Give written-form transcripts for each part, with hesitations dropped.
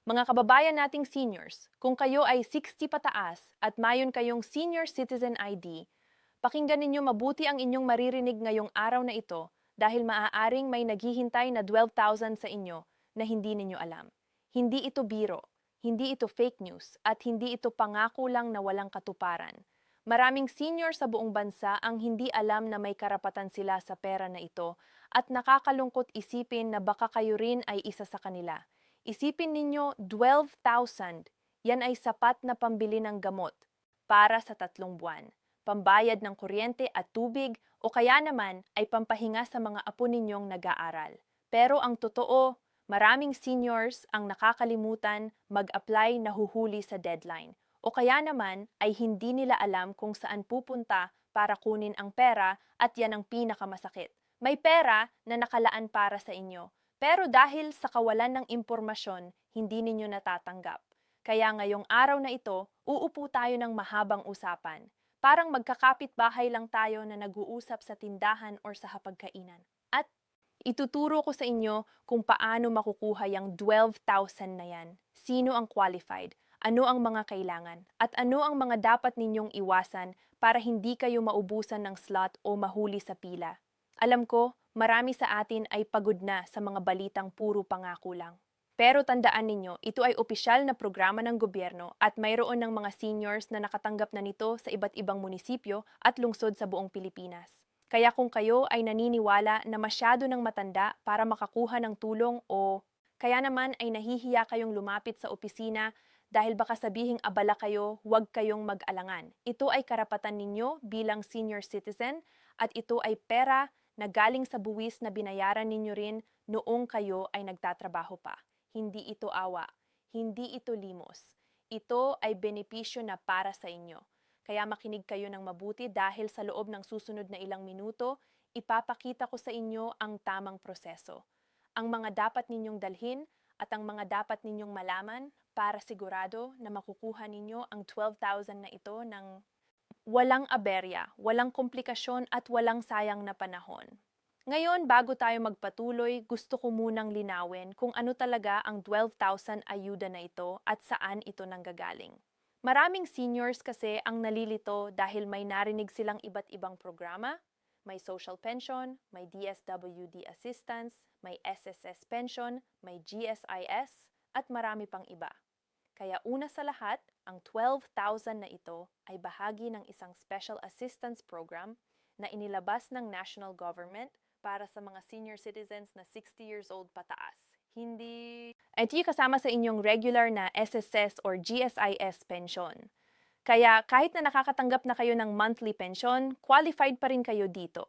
Mga kababayan nating seniors, kung kayo ay 60 pataas at mayon kayong Senior Citizen ID, pakinggan ninyo mabuti ang inyong maririnig ngayong araw na ito dahil maaaring may naghihintay na 12,000 sa inyo na hindi ninyo alam. Hindi ito biro, hindi ito fake news, at hindi ito pangako lang na walang katuparan. Maraming senior sa buong bansa ang hindi alam na may karapatan sila sa pera na ito at nakakalungkot isipin na baka kayo rin ay isa sa kanila. Isipin ninyo, 12,000. Yan ay sapat na pambili ng gamot para sa 3 buwan, pambayad ng kuryente at tubig o kaya naman ay pampahinga sa mga apo ninyong nag-aaral. Pero ang totoo, maraming seniors ang nakakalimutan mag-apply na huhuli sa deadline. O kaya naman ay hindi nila alam kung saan pupunta para kunin ang pera at yan ang pinakamasakit. May pera na nakalaan para sa inyo, pero dahil sa kawalan ng impormasyon, hindi ninyo natatanggap. Kaya ngayong araw na ito, uupo tayo ng mahabang usapan. Parang magkakapit-bahay lang tayo na nag-uusap sa tindahan or sa hapagkainan. At ituturo ko sa inyo kung paano makukuha yung 12,000 na yan. Sino ang qualified? Ano ang mga kailangan? At ano ang mga dapat ninyong iwasan para hindi kayo maubusan ng slot o mahuli sa pila? Alam ko, marami sa atin ay pagod na sa mga balitang puro pangako lang. Pero tandaan ninyo, ito ay opisyal na programa ng gobyerno at mayroon ng mga seniors na nakatanggap na nito sa iba't ibang munisipyo at lungsod sa buong Pilipinas. Kaya kung kayo ay naniniwala na masyado ng matanda para makakuha ng tulong o kaya naman ay nahihiya kayong lumapit sa opisina dahil baka sabihing abala kayo, huwag kayong mag-alangan. Ito ay karapatan ninyo bilang senior citizen at ito ay pera na galing sa buwis na binayaran ninyo rin noong kayo ay nagtatrabaho pa. Hindi ito awa, hindi ito limos. Ito ay benepisyo na para sa inyo. Kaya makinig kayo ng mabuti dahil sa loob ng susunod na ilang minuto, ipapakita ko sa inyo ang tamang proseso. Ang mga dapat ninyong dalhin at ang mga dapat ninyong malaman para sigurado na makukuha ninyo ang 12,000 na ito ng walang aberya, walang komplikasyon at walang sayang na panahon. Ngayon, bago tayo magpatuloy, gusto ko munang linawin kung ano talaga ang 12,000 ayuda na ito at saan ito nanggagaling. Maraming seniors kasi ang nalilito dahil may narinig silang iba't ibang programa, may social pension, may DSWD assistance, may SSS pension, may GSIS, at marami pang iba. Kaya una sa lahat, ang 12,000 na ito ay bahagi ng isang special assistance program na inilabas ng national government para sa mga senior citizens na 60 years old pataas. Hindi... Ito yung kasama sa inyong regular na SSS or GSIS pension. Kaya kahit na nakakatanggap na kayo ng monthly pension, qualified pa rin kayo dito.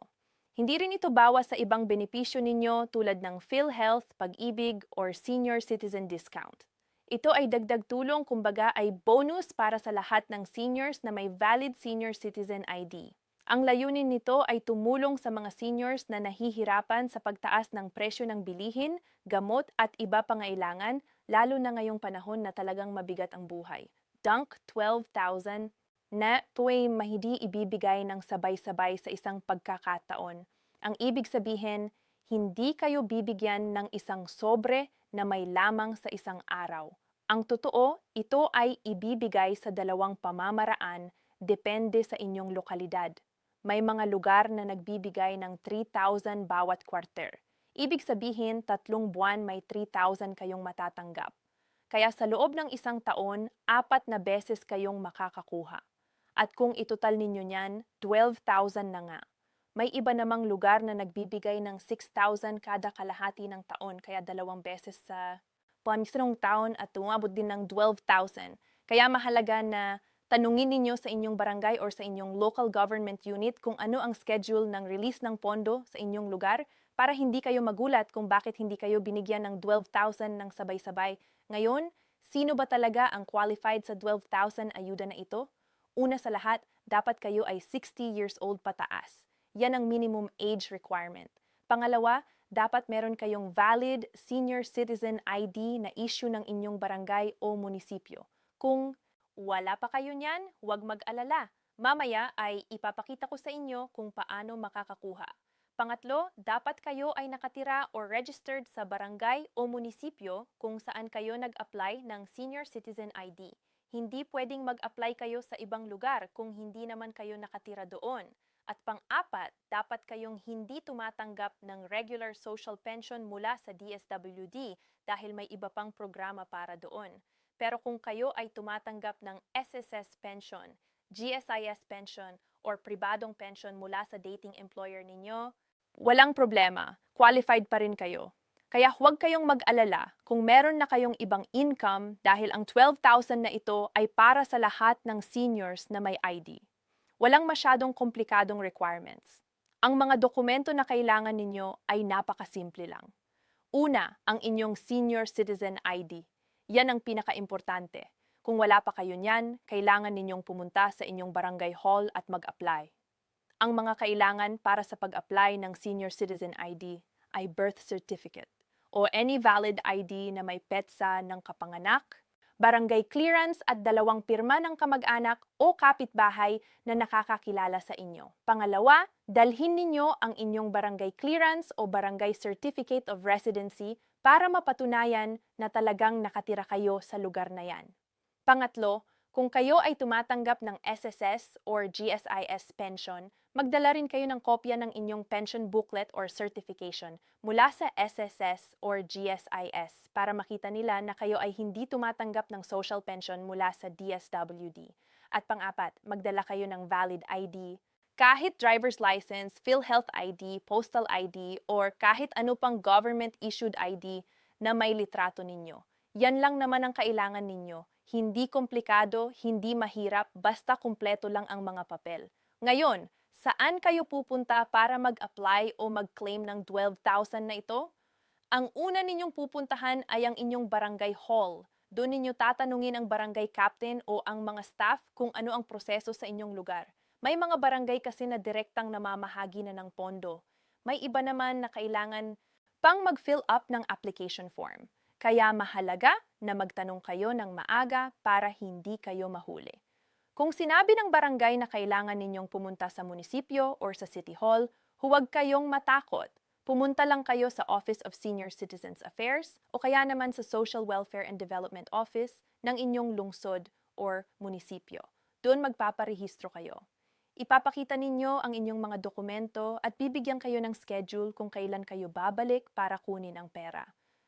Hindi rin ito bawas sa ibang benepisyo ninyo tulad ng PhilHealth, Pag-ibig, or Senior Citizen Discount. Ito ay dagdag tulong, kumbaga ay bonus para sa lahat ng seniors na may valid senior citizen ID. Ang layunin nito ay tumulong sa mga seniors na nahihirapan sa pagtaas ng presyo ng bilihin, gamot at iba pangailangan, lalo na ngayong panahon na talagang mabigat ang buhay. Dunk 12,000 na ito ay mahidi ibibigay ng sabay-sabay sa isang pagkakataon. Ang ibig sabihin, hindi kayo bibigyan ng isang sobre na may lamang sa isang araw. Ang totoo, ito ay ibibigay sa dalawang pamamaraan depende sa inyong lokalidad. May mga lugar na nagbibigay ng 3,000 bawat kwarter. Ibig sabihin, 3 buwan may 3,000 kayong matatanggap. Kaya sa loob ng isang taon, 4 na beses kayong makakakuha. At kung itotal ninyo niyan, 12,000 na nga. May iba namang lugar na nagbibigay ng 6,000 kada kalahati ng taon, kaya 2 beses sa pamisong taon at umabot din ng 12,000. Kaya mahalaga na tanungin ninyo sa inyong barangay or sa inyong local government unit kung ano ang schedule ng release ng pondo sa inyong lugar para hindi kayo magulat kung bakit hindi kayo binigyan ng 12,000 ng sabay-sabay. Ngayon, sino ba talaga ang qualified sa 12,000 ayuda na ito? Una sa lahat, dapat kayo ay 60 years old pataas. Yan ang minimum age requirement. Pangalawa, dapat meron kayong valid senior citizen ID na issue ng inyong barangay o munisipyo. Kung wala pa kayo niyan, huwag mag-alala. Mamaya ay ipapakita ko sa inyo kung paano makakakuha. Pangatlo, dapat kayo ay nakatira or registered sa barangay o munisipyo kung saan kayo nag-apply ng Senior Citizen ID. Hindi pwedeng mag-apply kayo sa ibang lugar kung hindi naman kayo nakatira doon. At pang-apat, dapat kayong hindi tumatanggap ng regular social pension mula sa DSWD dahil may iba pang programa para doon. Pero kung kayo ay tumatanggap ng SSS pension, GSIS pension, or pribadong pension mula sa dating employer ninyo, walang problema, qualified pa rin kayo. Kaya huwag kayong mag-alala kung meron na kayong ibang income dahil ang 12,000 na ito ay para sa lahat ng seniors na may ID. Walang masyadong komplikadong requirements. Ang mga dokumento na kailangan ninyo ay napakasimple lang. Una, ang inyong Senior Citizen ID. Yan ang pinaka-importante. Kung wala pa kayo niyan, kailangan ninyong pumunta sa inyong barangay hall at mag-apply. Ang mga kailangan para sa pag-apply ng Senior Citizen ID ay birth certificate o any valid ID na may petsa ng kapanganak, barangay clearance at 2 pirma ng kamag-anak o kapitbahay na nakakakilala sa inyo. Pangalawa, dalhin ninyo ang inyong barangay clearance o barangay certificate of residency para mapatunayan na talagang nakatira kayo sa lugar na yan. Pangatlo, kung kayo ay tumatanggap ng SSS or GSIS pension, magdala rin kayo ng kopya ng inyong pension booklet or certification mula sa SSS or GSIS para makita nila na kayo ay hindi tumatanggap ng social pension mula sa DSWD. At pang-apat, magdala kayo ng valid ID. Kahit driver's license, PhilHealth ID, postal ID, or kahit ano pang government-issued ID na may litrato ninyo. Yan lang naman ang kailangan ninyo. Hindi komplikado, hindi mahirap, basta kumpleto lang ang mga papel. Ngayon, saan kayo pupunta para mag-apply o mag-claim ng 12,000 na ito? Ang una ninyong pupuntahan ay ang inyong barangay hall. Doon ninyo tatanungin ang barangay captain o ang mga staff kung ano ang proseso sa inyong lugar. May mga barangay kasi na direktang namamahagi na ng pondo. May iba naman na kailangan pang mag-fill up ng application form. Kaya mahalaga na magtanong kayo ng maaga para hindi kayo mahuli. Kung sinabi ng barangay na kailangan ninyong pumunta sa munisipyo or sa city hall, huwag kayong matakot. Pumunta lang kayo sa Office of Senior Citizens Affairs o kaya naman sa Social Welfare and Development Office ng inyong lungsod or munisipyo. Doon magpaparehistro kayo. Ipapakita ninyo ang inyong mga dokumento at bibigyan kayo ng schedule kung kailan kayo babalik para kunin ang pera.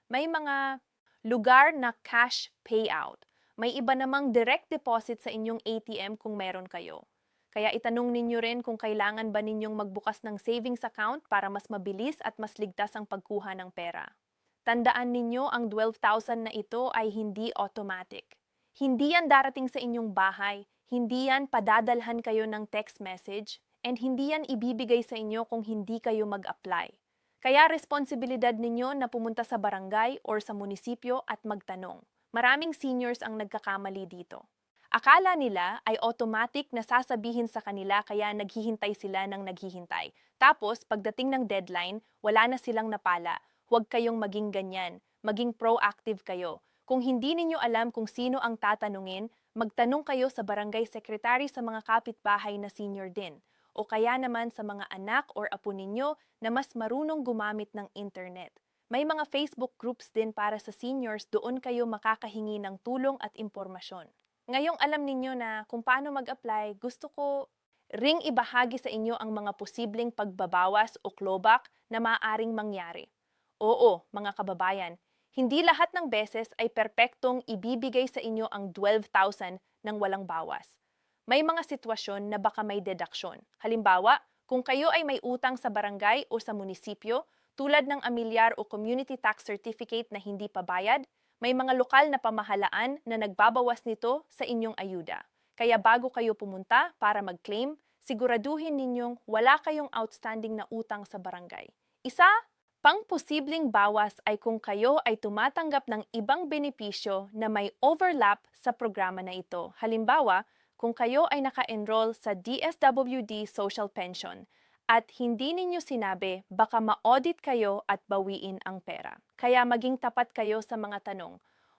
May mga lugar na cash payout. May iba namang direct deposit sa inyong ATM kung meron kayo. Kaya itanong ninyo rin kung kailangan ba ninyong magbukas ng savings account para mas mabilis at mas ligtas ang pagkuha ng pera. Tandaan ninyo ang 12,000 na ito ay hindi automatic. Hindi yan darating sa inyong bahay, hindi yan padadalhan kayo ng text message, and hindi yan ibibigay sa inyo kung hindi kayo mag-apply. Kaya responsibilidad ninyo na pumunta sa barangay or sa munisipyo at magtanong. Maraming seniors ang nagkakamali dito. Akala nila ay automatic na sasabihin sa kanila kaya naghihintay sila ng naghihintay. Tapos, pagdating ng deadline, wala na silang napala. Huwag kayong maging ganyan. Maging proactive kayo. Kung hindi ninyo alam kung sino ang tatanungin, magtanong kayo sa barangay secretary sa mga kapitbahay na senior din. O kaya naman sa mga anak or apo ninyo na mas marunong gumamit ng internet. May mga Facebook groups din para sa seniors, doon kayo makakahingi ng tulong at impormasyon. Ngayong alam ninyo na kung paano mag-apply, gusto ko ring ibahagi sa inyo ang mga posibleng pagbabawas o clawback na maaaring mangyari. Oo, mga kababayan, hindi lahat ng beses ay perpektong ibibigay sa inyo ang 12,000 ng walang bawas. May mga sitwasyon na baka may deduksyon. Halimbawa, kung kayo ay may utang sa barangay o sa munisipyo, tulad ng amilyar o community tax certificate na hindi pa bayad, may mga lokal na pamahalaan na nagbabawas nito sa inyong ayuda. Kaya bago kayo pumunta para mag-claim, siguraduhin ninyong wala kayong outstanding na utang sa barangay. Isa pang posibleng bawas ay kung kayo ay tumatanggap ng ibang benepisyo na may overlap sa programa na ito. Halimbawa, kung kayo ay naka-enroll sa DSWD Social Pension at hindi ninyo sinabi, baka ma-audit kayo at bawiin ang pera. Kaya maging tapat kayo sa mga tanong.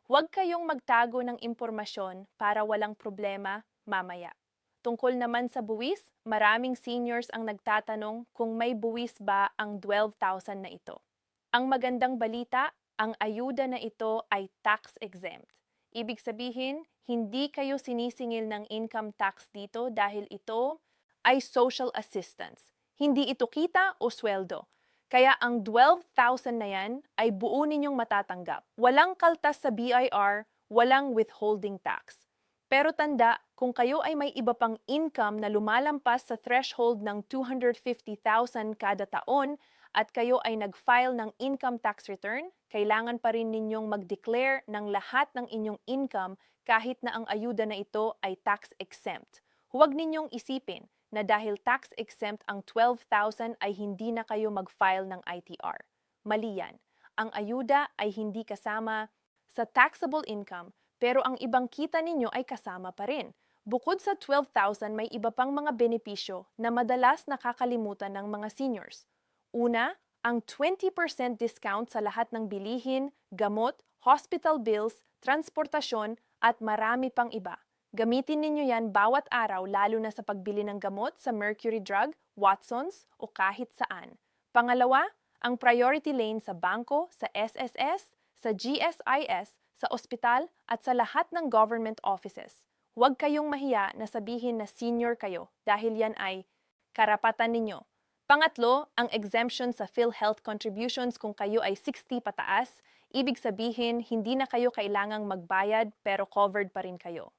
Huwag kayong magtago ng impormasyon para walang problema mamaya. Tungkol naman sa buwis, maraming seniors ang nagtatanong kung may buwis ba ang 12,000 na ito. Ang magandang balita, ang ayuda na ito ay tax-exempt. Ibig sabihin, hindi kayo sinisingil ng income tax dito dahil ito ay social assistance. Hindi ito kita o sweldo. Kaya ang 12,000 na yan ay buo ninyong matatanggap. Walang kaltas sa BIR, walang withholding tax. Pero tanda, kung kayo ay may iba pang income na lumalampas sa threshold ng 250,000 kada taon at kayo ay nag-file ng income tax return, kailangan pa rin ninyong mag-declare ng lahat ng inyong income kahit na ang ayuda na ito ay tax-exempt. Huwag ninyong isipin na dahil tax-exempt ang 12,000 ay hindi na kayo mag-file ng ITR. Mali yan. Ang ayuda ay hindi kasama sa taxable income, pero ang ibang kita ninyo ay kasama pa rin. Bukod sa 12,000, may iba pang mga benepisyo na madalas nakakalimutan ng mga seniors. Una, ang 20% discount sa lahat ng bilihin, gamot, hospital bills, transportasyon at marami pang iba. Gamitin ninyo yan bawat araw lalo na sa pagbili ng gamot sa Mercury Drug, Watsons o kahit saan. Pangalawa, ang priority lane sa bangko, sa SSS, sa GSIS, sa ospital at sa lahat ng government offices. Huwag kayong mahiya na sabihin na senior kayo dahil yan ay karapatan ninyo. Pangatlo, ang exemption sa PhilHealth contributions kung kayo ay 60 pataas, ibig sabihin hindi na kayo kailangang magbayad pero covered pa rin kayo.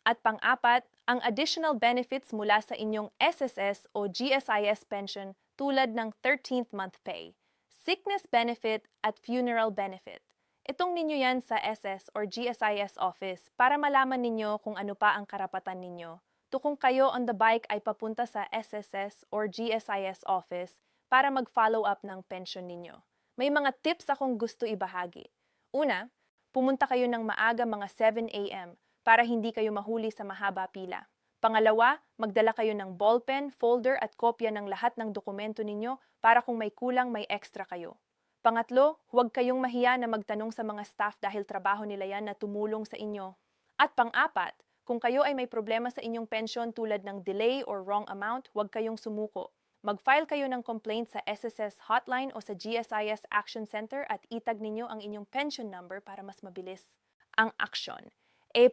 At pang-apat, ang additional benefits mula sa inyong SSS o GSIS pension tulad ng 13th month pay, sickness benefit at funeral benefit. Itong ninyo yan sa SS or GSIS office para malaman ninyo kung ano pa ang karapatan ninyo. Kung kayo on the bike ay papunta sa SSS or GSIS office para mag-follow up ng pension ninyo. May mga tips akong gusto ibahagi. Una, pumunta kayo ng maaga mga 7 a.m. para hindi kayo mahuli sa mahaba pila. Pangalawa, magdala kayo ng ballpen, folder at kopya ng lahat ng dokumento ninyo para kung may kulang may extra kayo. Pangatlo, huwag kayong mahiya na magtanong sa mga staff dahil trabaho nila yan na tumulong sa inyo. At pang-apat, kung kayo ay may problema sa inyong pension tulad ng delay or wrong amount, huwag kayong sumuko. Mag-file kayo ng complaint sa SSS hotline o sa GSIS Action Center at itag ninyo ang inyong pension number para mas mabilis ang aksyon.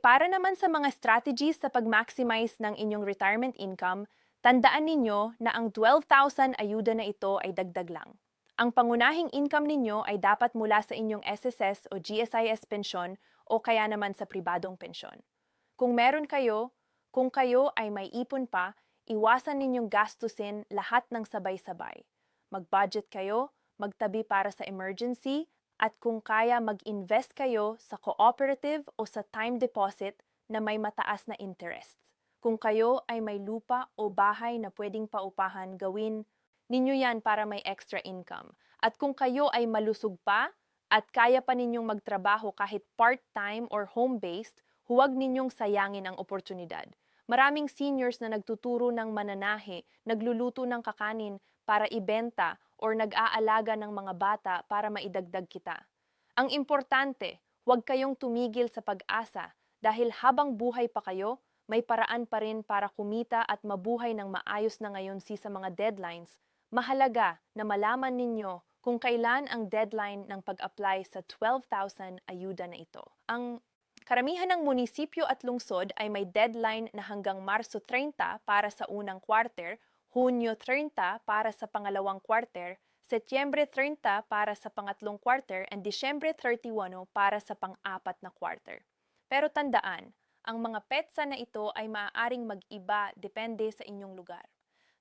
Para naman sa mga strategies sa pag-maximize ng inyong retirement income, tandaan ninyo na ang 12,000 ayuda na ito ay dagdag lang. Ang pangunahing income ninyo ay dapat mula sa inyong SSS o GSIS pensyon o kaya naman sa pribadong pensyon. Kung kayo ay may ipon pa, iwasan ninyong gastusin lahat ng sabay-sabay. Mag-budget kayo, magtabi para sa emergency, at kung kaya mag-invest kayo sa cooperative o sa time deposit na may mataas na interest. Kung kayo ay may lupa o bahay na pwedeng paupahan, gawin ninyo yan para may extra income. At kung kayo ay malusog pa at kaya pa ninyong magtrabaho kahit part-time or home-based, huwag ninyong sayangin ang oportunidad. Maraming seniors na nagtuturo ng mananahe, nagluluto ng kakanin para ibenta or nag-aalaga ng mga bata para maidagdag kita. Ang importante, huwag kayong tumigil sa pag-asa dahil habang buhay pa kayo, may paraan pa rin para kumita at mabuhay ng maayos na ngayon sa mga deadlines. Mahalaga na malaman ninyo kung kailan ang deadline ng pag-apply sa 12,000 ayuda na ito. Ang karamihan ng munisipyo at lungsod ay may deadline na hanggang Marso 30 para sa unang quarter, Hunyo 30 para sa pangalawang quarter, Setyembre 30 para sa pangatlong quarter, and Disyembre 31 para sa pang-apat na quarter. Pero tandaan, ang mga petsa na ito ay maaaring mag-iba depende sa inyong lugar.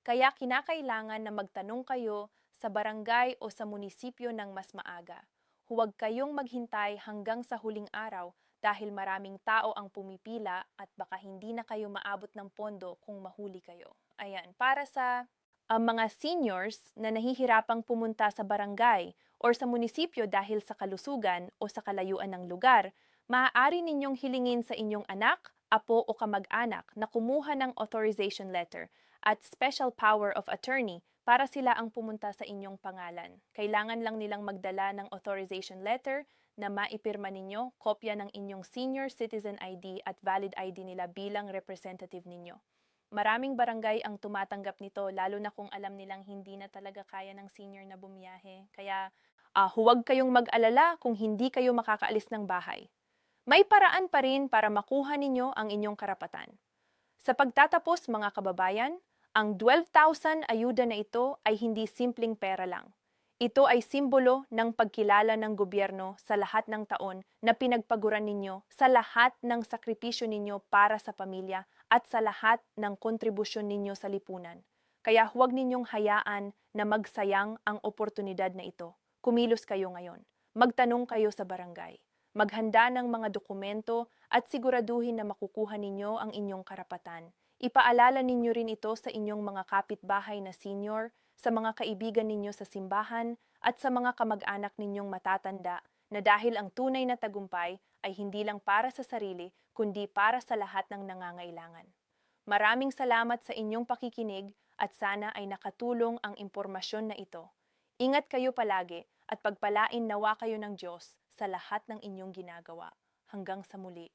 Kaya kinakailangan na magtanong kayo sa barangay o sa munisipyo ng mas maaga. Huwag kayong maghintay hanggang sa huling araw dahil maraming tao ang pumipila at baka hindi na kayo maabot ng pondo kung mahuli kayo. Ayan, para sa mga seniors na nahihirapang pumunta sa barangay o sa munisipyo dahil sa kalusugan o sa kalayuan ng lugar, maaari ninyong hilingin sa inyong anak, apo o kamag-anak na kumuha ng authorization letter at special power of attorney para sila ang pumunta sa inyong pangalan. Kailangan lang nilang magdala ng authorization letter na maipirma ninyo, kopya ng inyong senior citizen ID at valid ID nila bilang representative ninyo. Maraming barangay ang tumatanggap nito lalo na kung alam nilang hindi na talaga kaya ng senior na bumiyahe. Kaya huwag kayong mag-alala kung hindi kayo makakaalis ng bahay. May paraan pa rin para makuha ninyo ang inyong karapatan. Sa pagtatapos mga kababayan, ang 12,000 ayuda na ito ay hindi simpleng pera lang. Ito ay simbolo ng pagkilala ng gobyerno sa lahat ng taon na pinagpaguran ninyo, sa lahat ng sakripisyo ninyo para sa pamilya at sa lahat ng kontribusyon ninyo sa lipunan. Kaya huwag ninyong hayaan na magsayang ang oportunidad na ito. Kumilos kayo ngayon. Magtanong kayo sa barangay. Maghanda ng mga dokumento at siguraduhin na makukuha ninyo ang inyong karapatan. Ipaalala ninyo rin ito sa inyong mga kapitbahay na senior, sa mga kaibigan ninyo sa simbahan, at sa mga kamag-anak ninyong matatanda na dahil ang tunay na tagumpay ay hindi lang para sa sarili, kundi para sa lahat ng nangangailangan. Maraming salamat sa inyong pakikinig at sana ay nakatulong ang impormasyon na ito. Ingat kayo palagi at pagpalain nawa kayo ng Diyos sa lahat ng inyong ginagawa. Hanggang sa muli.